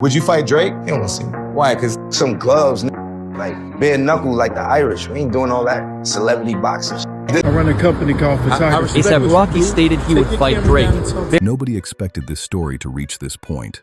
Would you fight Drake? You don't want to see me. Why? Because Some gloves, like bare knuckle like the Irish. We ain't doing all that celebrity boxing shit. I run a company called Photography. They said Rocky stated he would fight Drake. Nobody expected this story to reach this point.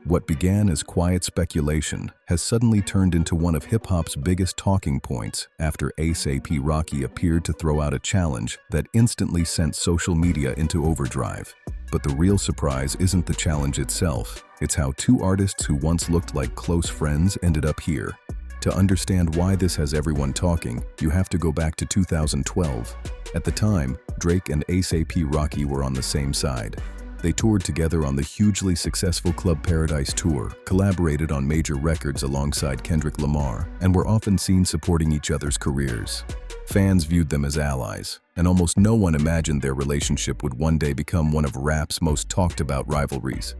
What began as quiet speculation has suddenly turned into one of hip-hop's biggest talking points after ASAP Rocky appeared to throw out a challenge that instantly sent social media into overdrive. But the real surprise isn't the challenge itself, it's how two artists who once looked like close friends ended up here. To understand why this has everyone talking, you have to go back to 2012. At the time, Drake and ASAP Rocky were on the same side. They toured together on the hugely successful Club Paradise tour, collaborated on major records alongside Kendrick Lamar, and were often seen supporting each other's careers. Fans viewed them as allies, and almost no one imagined their relationship would one day become one of rap's most talked about rivalries.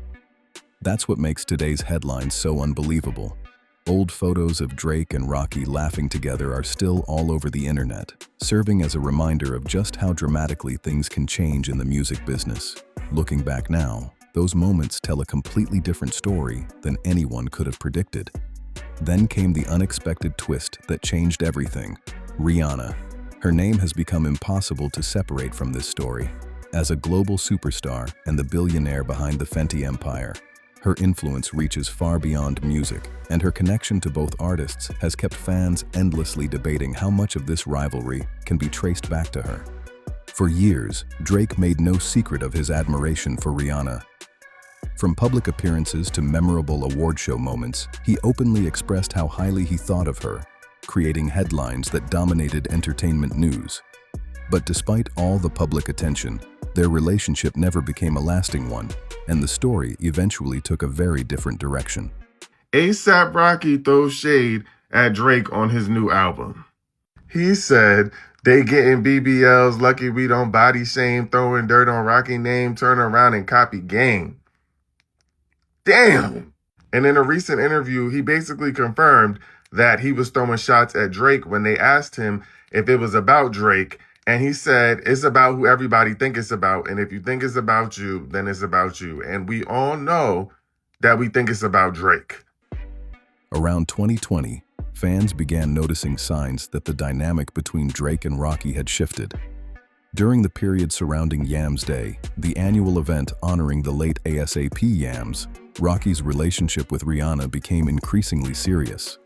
That's what makes today's headlines so unbelievable. Old photos of Drake and Rocky laughing together are still all over the internet, serving as a reminder of just how dramatically things can change in the music business. Looking back now, those moments tell a completely different story than anyone could have predicted. Then came the unexpected twist that changed everything: Rihanna. Her name has become impossible to separate from this story. As a global superstar and the billionaire behind the Fenty empire, her influence reaches far beyond music, and her connection to both artists has kept fans endlessly debating how much of this rivalry can be traced back to her. For years, Drake made no secret of his admiration for Rihanna. From public appearances to memorable award show moments, he openly expressed how highly he thought of her, creating headlines that dominated entertainment news. But despite all the public attention, their relationship never became a lasting one, and the story eventually took a very different direction. ASAP Rocky throws shade at Drake on his new album. He said, "They getting BBLs, lucky we don't body shame, throwing dirt on Rocky name, turn around and copy game." Damn! And in a recent interview, he basically confirmed that he was throwing shots at Drake when they asked him if it was about Drake. And he said, it's about who everybody think it's about. And if you think it's about you, then it's about you. And we all know that we think it's about Drake. Around 2020, fans began noticing signs that the dynamic between Drake and Rocky had shifted. During the period surrounding Yams Day, the annual event honoring the late ASAP Yams, Rocky's relationship with Rihanna became increasingly serious.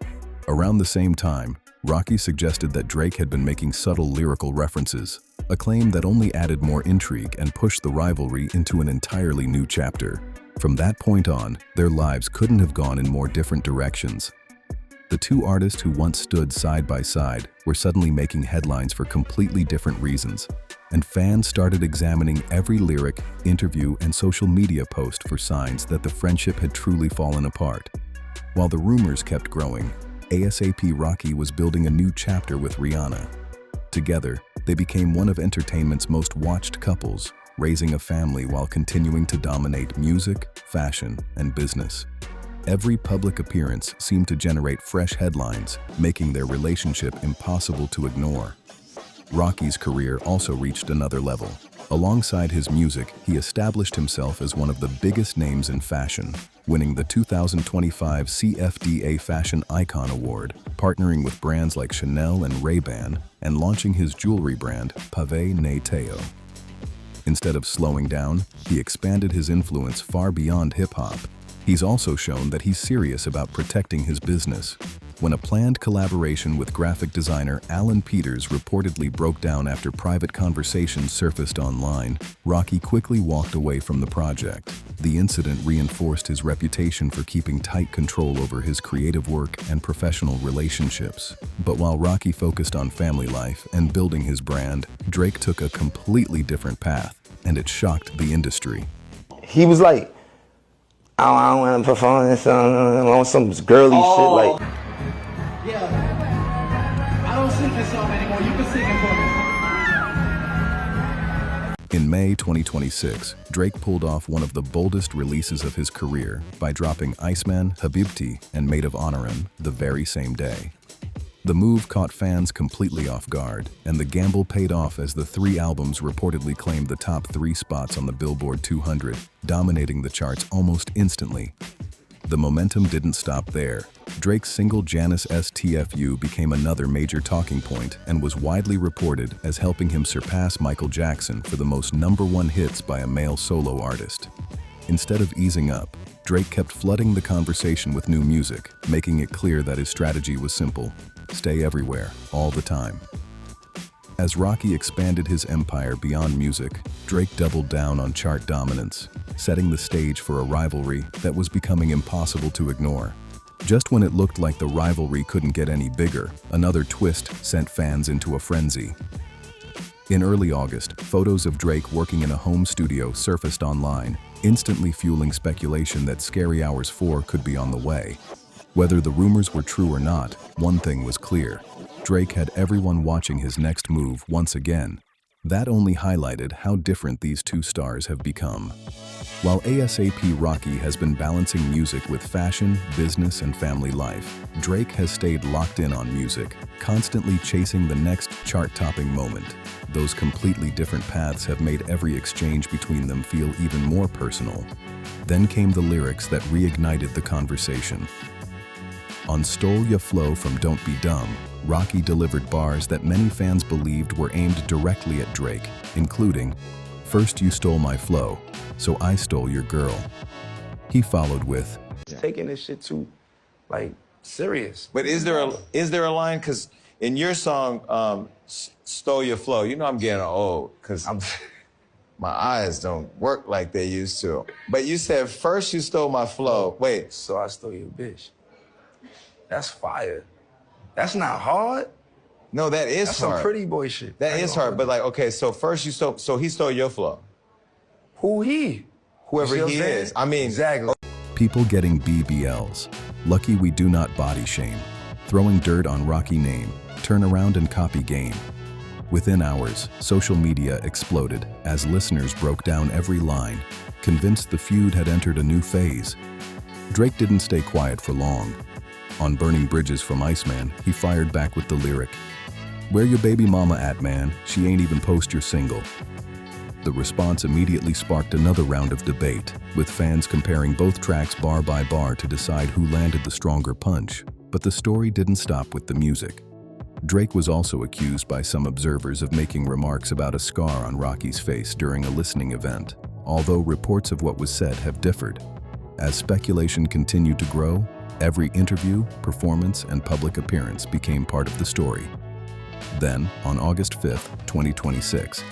Around the same time, Rocky suggested that Drake had been making subtle lyrical references, a claim that only added more intrigue and pushed the rivalry into an entirely new chapter. From that point on, their lives couldn't have gone in more different directions. The two artists who once stood side by side were suddenly making headlines for completely different reasons, and fans started examining every lyric, interview, and social media post for signs that the friendship had truly fallen apart. While the rumors kept growing, ASAP Rocky was building a new chapter with Rihanna. Together, they became one of entertainment's most watched couples, raising a family while continuing to dominate music, fashion, and business. Every public appearance seemed to generate fresh headlines, making their relationship impossible to ignore. Rocky's career also reached another level. Alongside his music, he established himself as one of the biggest names in fashion, winning the 2025 CFDA Fashion Icon Award, partnering with brands like Chanel and Ray-Ban, and launching his jewelry brand, Pavé Ne Teo. Instead of slowing down, he expanded his influence far beyond hip-hop. He's also shown that he's serious about protecting his business. When a planned collaboration with graphic designer Alan Peters reportedly broke down after private conversations surfaced online, Rocky quickly walked away from the project. The incident reinforced his reputation for keeping tight control over his creative work and professional relationships. But while Rocky focused on family life and building his brand, Drake took a completely different path, and it shocked the industry. He was like, I don't want to perform this on some girly shit like. Yeah, I don't sing this song anymore. You can sing it for me. In May 2026, Drake pulled off one of the boldest releases of his career by dropping Iceman, Habibti, and Maid of Honorin the very same day. The move caught fans completely off guard, and the gamble paid off as the three albums reportedly claimed the top 3 spots on the Billboard 200, dominating the charts almost instantly. The momentum didn't stop there. Drake's single Janice STFU became another major talking point and was widely reported as helping him surpass Michael Jackson for the most #1 hits by a male solo artist. Instead of easing up, Drake kept flooding the conversation with new music, making it clear that his strategy was simple: stay everywhere, all the time. As Rocky expanded his empire beyond music, Drake doubled down on chart dominance, setting the stage for a rivalry that was becoming impossible to ignore. Just when it looked like the rivalry couldn't get any bigger, another twist sent fans into a frenzy. In early August, photos of Drake working in a home studio surfaced online, instantly fueling speculation that Scary Hours 4 could be on the way. Whether the rumors were true or not, one thing was clear: Drake had everyone watching his next move once again. That only highlighted how different these two stars have become. While ASAP Rocky has been balancing music with fashion, business, and family life, Drake has stayed locked in on music, constantly chasing the next chart-topping moment. Those completely different paths have made every exchange between them feel even more personal. Then came the lyrics that reignited the conversation. On Stole Ya Flow from Don't Be Dumb, Rocky delivered bars that many fans believed were aimed directly at Drake, including, "First you stole my flow, so I stole your girl." He followed with, Taking this shit too, like, serious. But is there a line? Because in your song, Stole Your Flow, you know I'm getting old because my eyes don't work like they used to. But you said, first you stole my flow. Wait. So I stole your bitch. That's fire. That's not hard. No, that is That's hard. some pretty boy shit. That is hard. But like, okay, so first so he stole your flow. Who he? Whoever You see what he I'm saying? is. I mean, exactly. people getting BBLs. Lucky we do not body shame. Throwing dirt on Rocky name. Turn around and copy game. Within hours, social media exploded as listeners broke down every line, convinced the feud had entered a new phase. Drake didn't stay quiet for long. On Burning Bridges from Iceman, he fired back with the lyric, "Where your baby mama at, man? She ain't even post your single." The response immediately sparked another round of debate, with fans comparing both tracks bar by bar to decide who landed the stronger punch. But the story didn't stop with the music. Drake was also accused by some observers of making remarks about a scar on Rocky's face during a listening event, although reports of what was said have differed. As speculation continued to grow, every interview, performance, and public appearance became part of the story. Then, on August 5th, 2026,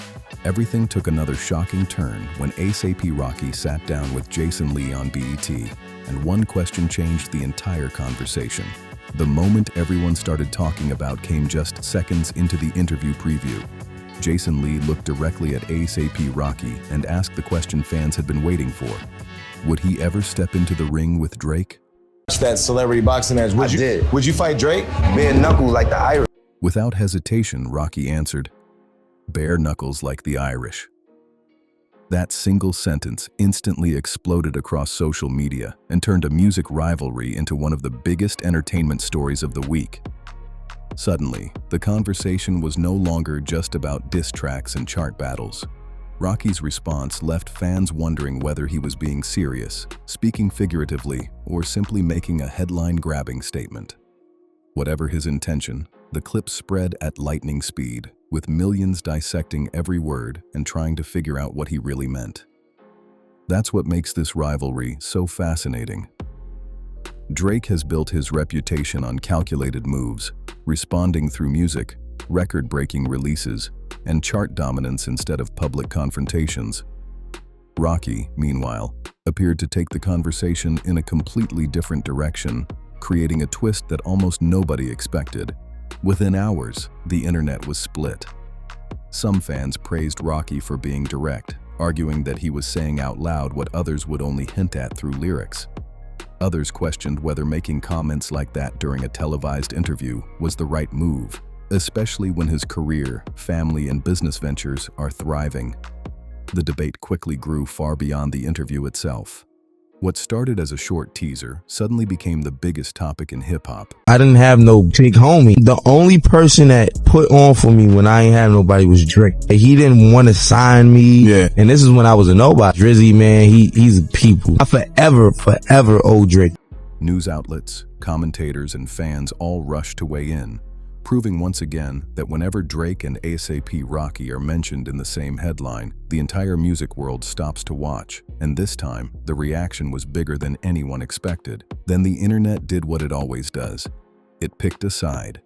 everything took another shocking turn when ASAP Rocky sat down with Jason Lee on BET, and one question changed the entire conversation. The moment everyone started talking about came just seconds into the interview preview. Jason Lee looked directly at ASAP Rocky and asked the question fans had been waiting for. Would he ever step into the ring with Drake? that celebrity boxing match. Would you fight Drake? Me and Knuckle like the Irish. Without hesitation, Rocky answered, "Bare knuckles like the Irish." That single sentence instantly exploded across social media and turned a music rivalry into one of the biggest entertainment stories of the week. Suddenly, the conversation was no longer just about diss tracks and chart battles. Rocky's response left fans wondering whether he was being serious, speaking figuratively, or simply making a headline-grabbing statement. Whatever his intention, the clip spread at lightning speed, with millions dissecting every word and trying to figure out what he really meant. That's what makes this rivalry so fascinating. Drake has built his reputation on calculated moves, responding through music, record-breaking releases, and chart dominance instead of public confrontations. Rocky, meanwhile, appeared to take the conversation in a completely different direction, creating a twist that almost nobody expected. Within hours, the internet was split. Some fans praised Rocky for being direct, arguing that he was saying out loud what others would only hint at through lyrics. Others questioned whether making comments like that during a televised interview was the right move, especially when his career, family, and business ventures are thriving. The debate quickly grew far beyond the interview itself. What started as a short teaser suddenly became the biggest topic in hip-hop. I didn't have no big homie. The only person that put on for me when I ain't have nobody was Drake. He didn't want to sign me. Yeah. And this is when I was a nobody. Drizzy, man, he's a people. I forever owe Drake. News outlets, commentators, and fans all rushed to weigh in, proving once again that whenever Drake and ASAP Rocky are mentioned in the same headline, the entire music world stops to watch. And this time, the reaction was bigger than anyone expected. Then the internet did what it always does. It picked a side.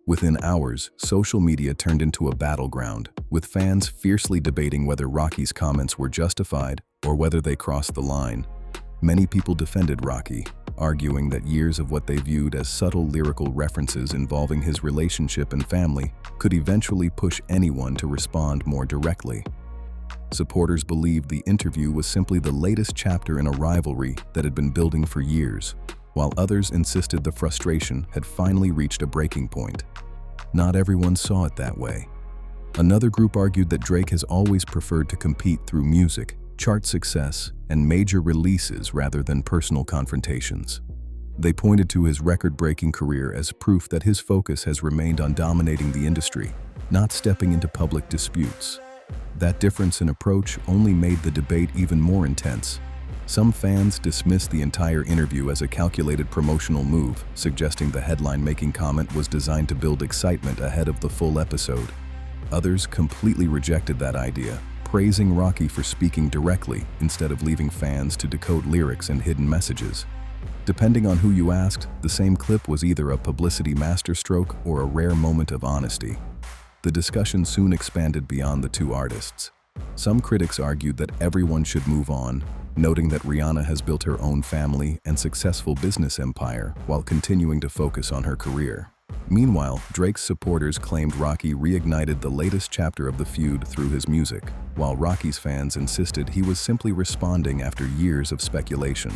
Within hours, social media turned into a battleground, with fans fiercely debating whether Rocky's comments were justified or whether they crossed the line. Many people defended Rocky, arguing that years of what they viewed as subtle lyrical references involving his relationship and family could eventually push anyone to respond more directly. Supporters believed the interview was simply the latest chapter in a rivalry that had been building for years, while others insisted the frustration had finally reached a breaking point. Not everyone saw it that way. Another group argued that Drake has always preferred to compete through music, chart success, and major releases rather than personal confrontations. They pointed to his record-breaking career as proof that his focus has remained on dominating the industry, not stepping into public disputes. That difference in approach only made the debate even more intense. Some fans dismissed the entire interview as a calculated promotional move, suggesting the headline-making comment was designed to build excitement ahead of the full episode. Others completely rejected that idea, praising Rocky for speaking directly instead of leaving fans to decode lyrics and hidden messages. Depending on who you asked, the same clip was either a publicity masterstroke or a rare moment of honesty. The discussion soon expanded beyond the two artists. Some critics argued that everyone should move on, noting that Rihanna has built her own family and successful business empire while continuing to focus on her career. Meanwhile, Drake's supporters claimed Rocky reignited the latest chapter of the feud through his music, while Rocky's fans insisted he was simply responding after years of speculation.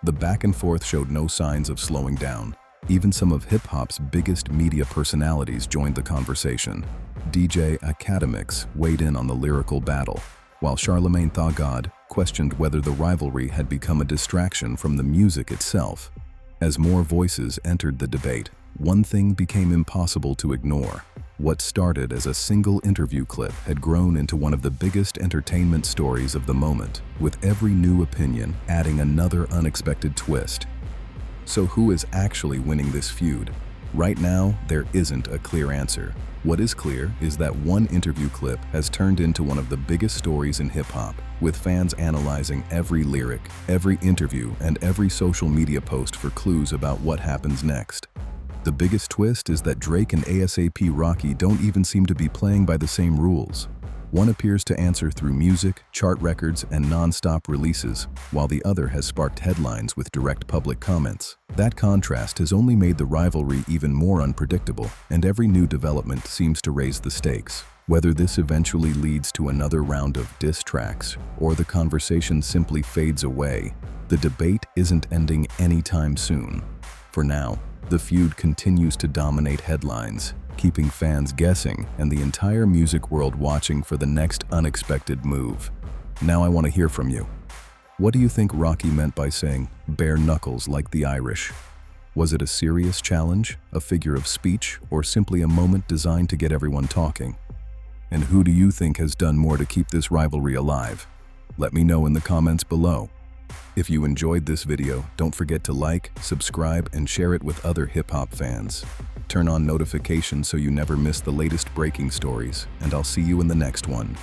The back and forth showed no signs of slowing down. Even some of hip-hop's biggest media personalities joined the conversation. DJ Academics weighed in on the lyrical battle, while Charlemagne Tha God questioned whether the rivalry had become a distraction from the music itself. As more voices entered the debate, one thing became impossible to ignore. What started as a single interview clip had grown into one of the biggest entertainment stories of the moment, with every new opinion adding another unexpected twist. So who is actually winning this feud? Right now, there isn't a clear answer. What is clear is that one interview clip has turned into one of the biggest stories in hip-hop, with fans analyzing every lyric, every interview, and every social media post for clues about what happens next. The biggest twist is that Drake and ASAP Rocky don't even seem to be playing by the same rules. One appears to answer through music, chart records, and non-stop releases, while the other has sparked headlines with direct public comments. That contrast has only made the rivalry even more unpredictable, and every new development seems to raise the stakes. Whether this eventually leads to another round of diss tracks, or the conversation simply fades away, the debate isn't ending anytime soon. For now, the feud continues to dominate headlines, keeping fans guessing and the entire music world watching for the next unexpected move. Now I want to hear from you. What do you think Rocky meant by saying, "bare knuckles like the Irish"? Was it a serious challenge, a figure of speech, or simply a moment designed to get everyone talking? And who do you think has done more to keep this rivalry alive? Let me know in the comments below. If you enjoyed this video, don't forget to like, subscribe, and share it with other hip-hop fans. Turn on notifications so you never miss the latest breaking stories, and I'll see you in the next one.